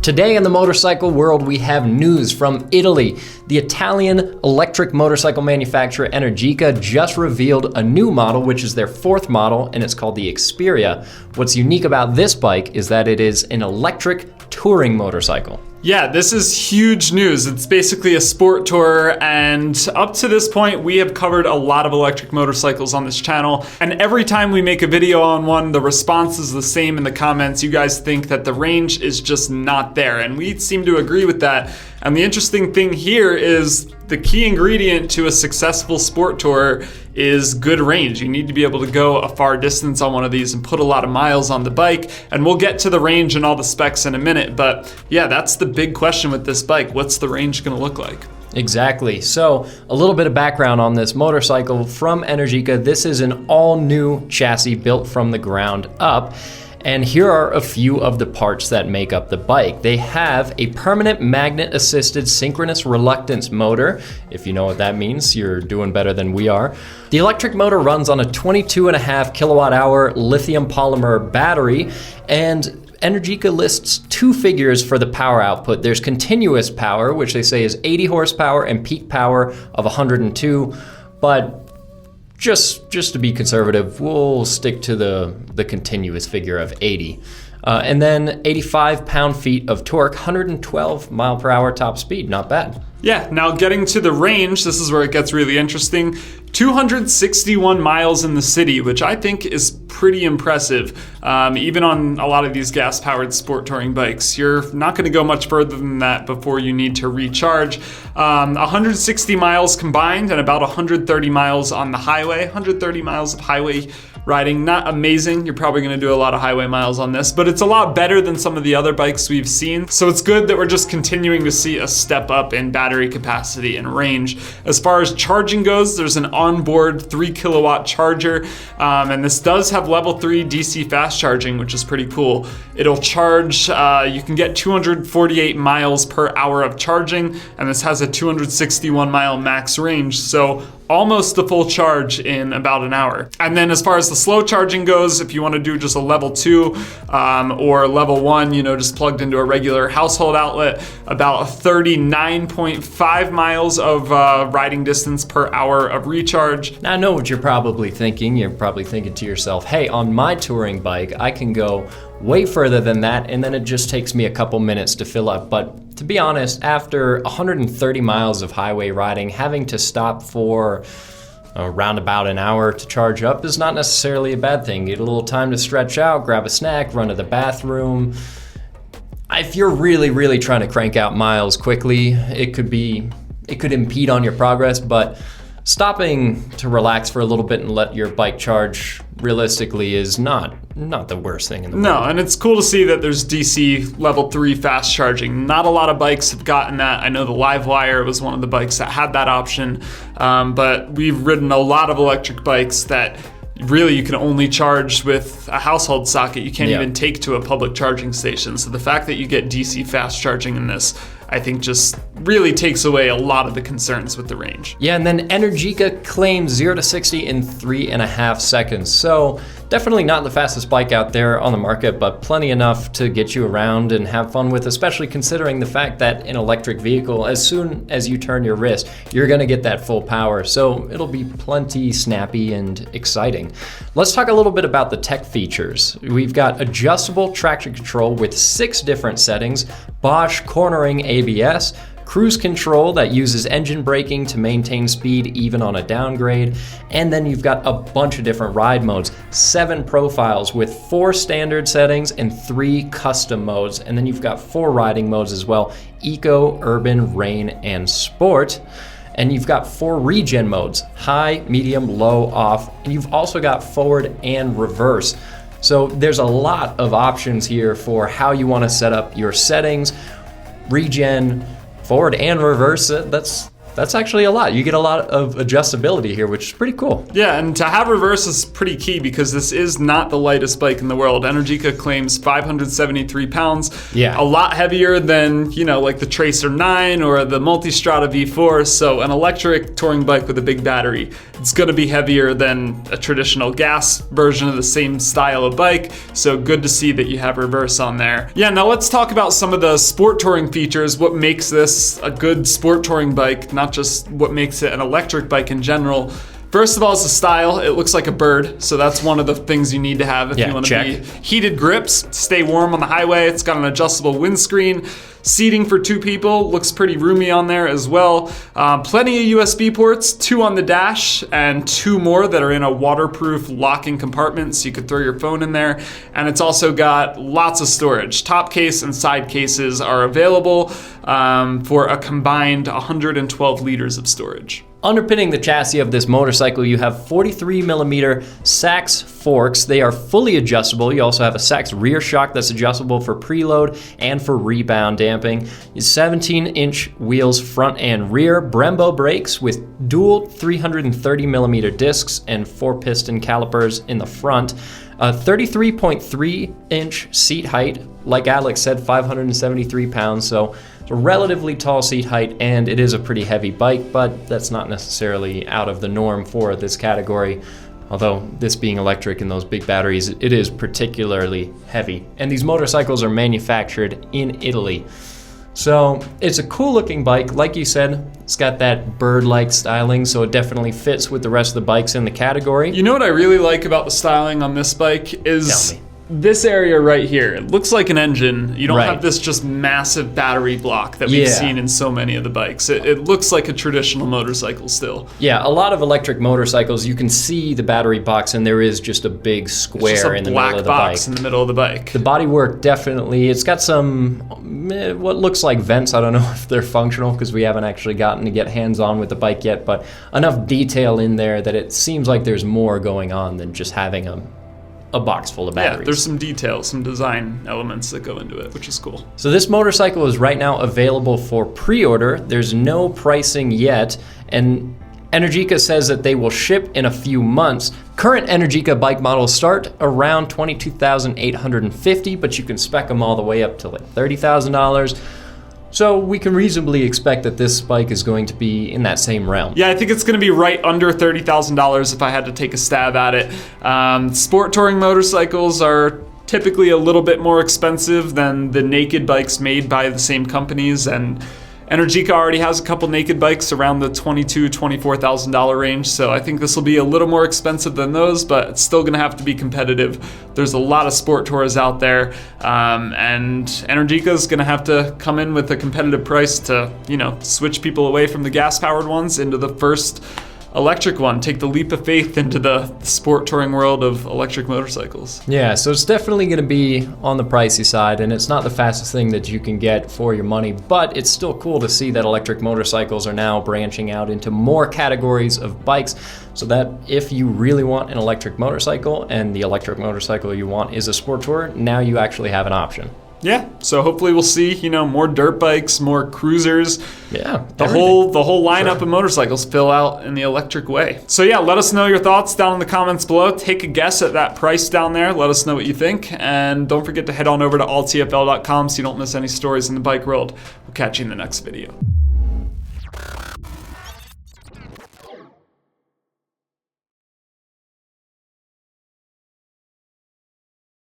Today in the motorcycle world, we have news from Italy. The Italian electric motorcycle manufacturer Energica just revealed a new model, which is their fourth model, and it's called the Experia. What's unique about this bike is that it is an electric touring motorcycle. Yeah, this is huge news. It's basically a sport tourer, and up to this point, we have covered a lot of electric motorcycles on this channel, and every time we make a video on one, the response is the same in the comments. You guys think that the range is just not there, and we seem to agree with that. And the interesting thing here is the key ingredient to a successful sport tourer is good range. You need to be able to go a far distance on one of these and put a lot of miles on the bike, and we'll get to the range and all the specs in a minute, but yeah, that's the big question with this bike. What's the range gonna look like? Exactly. So a little bit of background on this motorcycle from Energica. This is an all-new chassis built from the ground up. And here are a few of the parts that make up the bike. They have a permanent magnet-assisted synchronous reluctance motor. If you know what that means, you're doing better than we are. The electric motor runs on a 22.5 kilowatt-hour lithium polymer battery, and Energica lists two figures for the power output. There's continuous power, which they say is 80 horsepower, and peak power of 102, but just to be conservative, we'll stick to the continuous figure of 80. And then 85 pound-feet of torque, 112 mile per hour top speed, not bad. Yeah, now getting to the range, this is where it gets really interesting. 261 miles in the city, which I think is pretty impressive. Even on a lot of these gas-powered sport touring bikes, you're not going to go much further than that before you need to recharge. 160 miles combined and about 130 miles on the highway. 130 miles of highway riding, not amazing. You're probably going to do a lot of highway miles on this, but it's a lot better than some of the other bikes we've seen. So it's good that we're just continuing to see a step up in battery capacity and range. As far as charging goes, there's an onboard 3 kilowatt charger, and this does have level 3 DC fast charging, which is pretty cool. It'll charge, you can get 248 miles per hour of charging, and this has a 261 mile max range. So almost a full charge in about an hour. And then as far as the slow charging goes, if you want to do just a level 2 or level 1, just plugged into a regular household outlet, about 39.5 miles of riding distance per hour of recharge. Now I know what you're probably thinking. You're probably thinking to yourself, hey, on my touring bike, I can go way further than that, and then it just takes me a couple minutes to fill up. But to be honest, after 130 miles of highway riding, having to stop for around about an hour to charge up is not necessarily a bad thing. Get a little time to stretch out, grab a snack, run to the bathroom. If you're really trying to crank out miles quickly, it could impede on your progress, but stopping to relax for a little bit and let your bike charge realistically is not the worst thing in the world. No, and it's cool to see that there's DC level 3 fast charging. Not a lot of bikes have gotten that. I know the Livewire was one of the bikes that had that option, but we've ridden a lot of electric bikes that really you can only charge with a household socket. You can't even take to a public charging station. So the fact that you get DC fast charging in this, I think just really takes away a lot of the concerns with the range. Yeah, and then Energica claims 0 to 60 in 3.5 seconds. So definitely not the fastest bike out there on the market, but plenty enough to get you around and have fun with, especially considering the fact that an electric vehicle, as soon as you turn your wrist, you're gonna get that full power. So it'll be plenty snappy and exciting. Let's talk a little bit about the tech features. We've got adjustable traction control with 6 different settings, Bosch cornering ABS, cruise control that uses engine braking to maintain speed even on a downgrade, and then you've got a bunch of different ride modes, 7 profiles with 4 standard settings and 3 custom modes, and then you've got 4 riding modes as well, eco, urban, rain, and sport. And you've got 4 regen modes, high, medium, low, off, and you've also got forward and reverse. So there's a lot of options here for how you want to set up your settings. Regen, forward and reverse, that's that's actually a lot. You get a lot of adjustability here, which is pretty cool. Yeah, and to have reverse is pretty key because this is not the lightest bike in the world. Energica claims 573 pounds. Yeah. A lot heavier than, like the Tracer 9 or the Multistrada V4. So an electric touring bike with a big battery, it's going to be heavier than a traditional gas version of the same style of bike. So good to see that you have reverse on there. Yeah, now let's talk about some of the sport touring features. What makes this a good sport touring bike, not just what makes it an electric bike in general. First of all, it's the style. It looks like a bird, so that's one of the things you need to have if you want to be. Heated grips to stay warm on the highway. It's got an adjustable windscreen. Seating for 2 people, looks pretty roomy on there as well. Plenty of USB ports, 2 on the dash and 2 more that are in a waterproof locking compartment, so you could throw your phone in there. And it's also got lots of storage. Top case and side cases are available for a combined 112 liters of storage. Underpinning the chassis of this motorcycle, you have 43 millimeter Sachs forks. They are fully adjustable. You also have a Sachs rear shock that's adjustable for preload and for rebound damping. 17-inch wheels front and rear, Brembo brakes with dual 330 millimeter discs and 4 piston calipers in the front. 33.3-inch seat height. Like Alex said, 573 pounds, so it's a relatively tall seat height, and it is a pretty heavy bike, but that's not necessarily out of the norm for this category. Although this being electric and those big batteries, it is particularly heavy. And these motorcycles are manufactured in Italy. So it's a cool looking bike. Like you said, it's got that bird-like styling, so it definitely fits with the rest of the bikes in the category. You know what I really like about the styling on this bike is this area right here. It looks like an engine. You don't have this just massive battery block that we've seen in so many of the bikes. It looks like a traditional motorcycle still. Yeah, a lot of electric motorcycles, you can see the battery box and there is just a big square in the middle of the bike. It's just a black box in the middle of the bike. The bodywork definitely, it's got some, what looks like vents. I don't know if they're functional because we haven't actually gotten to get hands-on with the bike yet, but enough detail in there that it seems like there's more going on than just having a box full of batteries. Yeah, there's some details, some design elements that go into it, which is cool. So this motorcycle is right now available for pre-order. There's no pricing yet, and Energica says that they will ship in a few months. Current Energica bike models start around $22,850, but you can spec them all the way up to like $30,000. So we can reasonably expect that this bike is going to be in that same realm. Yeah, I think it's going to be right under $30,000 if I had to take a stab at it. Sport touring motorcycles are typically a little bit more expensive than the naked bikes made by the same companies, and Energica already has a couple naked bikes around the $22,000, $24,000 range, so I think this will be a little more expensive than those, but it's still going to have to be competitive. There's a lot of sport tours out there, and Energica is going to have to come in with a competitive price to, switch people away from the gas-powered ones into the first electric one, take the leap of faith into the sport touring world of electric motorcycles. Yeah, so it's definitely going to be on the pricey side, and it's not the fastest thing that you can get for your money, but it's still cool to see that electric motorcycles are now branching out into more categories of bikes, so that if you really want an electric motorcycle and the electric motorcycle you want is a sport tourer, now you actually have an option. Yeah, so hopefully we'll see, more dirt bikes, more cruisers. Yeah, the whole lineup of motorcycles fill out in the electric way. So yeah, let us know your thoughts down in the comments below. Take a guess at that price down there. Let us know what you think, and don't forget to head on over to alltfl.com so you don't miss any stories in the bike world. We'll catch you in the next video.